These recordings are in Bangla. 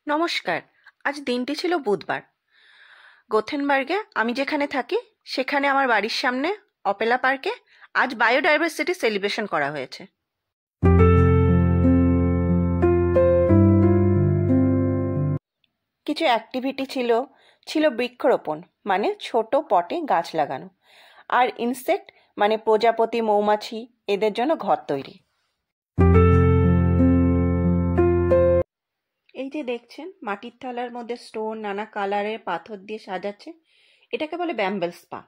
নমস্কার। আজ দিনটি ছিল বুধবার। গোথেনবার্গে আমি যেখানে থাকি সেখানে আমার বাড়ির সামনে অপেলা পার্কে আজ বায়োডাইভার্সিটি সেলিব্রেশন করা হয়েছে। কিছু অ্যাক্টিভিটি ছিল বৃক্ষরোপণ মানে ছোট পটে গাছ লাগানো, আর ইনসেক্ট মানে প্রজাপতি, মৌমাছি এদের জন্য ঘর তৈরি। এই যে দেখছেন মাটির থালার মধ্যে স্টোন নানা কালারের পাথর দিয়ে সাজাচ্ছে, এটাকে বলে ব্যাম্বেল স্পা।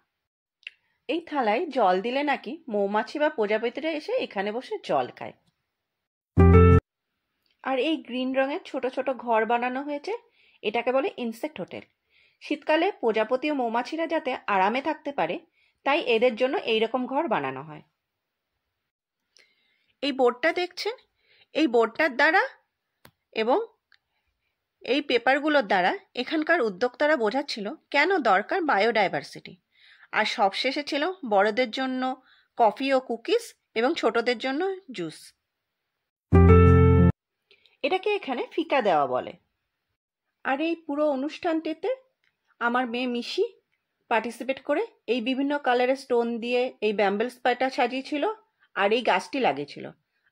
এই থালায় জল দিলে নাকি মৌমাছি বা প্রজাপতিরা এসে এখানে বসে জল খায়। আর এই গ্রিন রঙের ছোট ছোট ঘর বানানো হয়েছে, এটাকে বলে ইনসেক্ট হোটেল। শীতকালে প্রজাপতি ও মৌমাছিরা যাতে আরামে থাকতে পারে তাই এদের জন্য এইরকম ঘর বানানো হয়। এই বোর্ডটা দেখছেন, এই বোর্ডটার দ্বারা এবং এই পেপারগুলোর দ্বারা এখানকার উদ্যোক্তারা বোঝাচ্ছিল কেন দরকার বায়োডাইভার্সিটি। আর সবশেষে ছিল বড়দের জন্য কফি ও কুকিজ এবং ছোটদের জন্য জুস। এটাকে এখানে ফিকা দেওয়া বলে। আর এই পুরো অনুষ্ঠানটিতে আমার মেয়ে মিশি পার্টিসিপেট করে এই বিভিন্ন কালারের স্টোন দিয়ে এই ব্যাম্বেল স্পাটা সাজিয়েছিল আর এই গাছটি লাগিয়েছিল।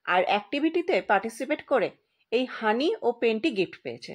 আর অ্যাক্টিভিটিতে পার্টিসিপেট করে এই হানি ও পেনটি গিফট পেয়েছে।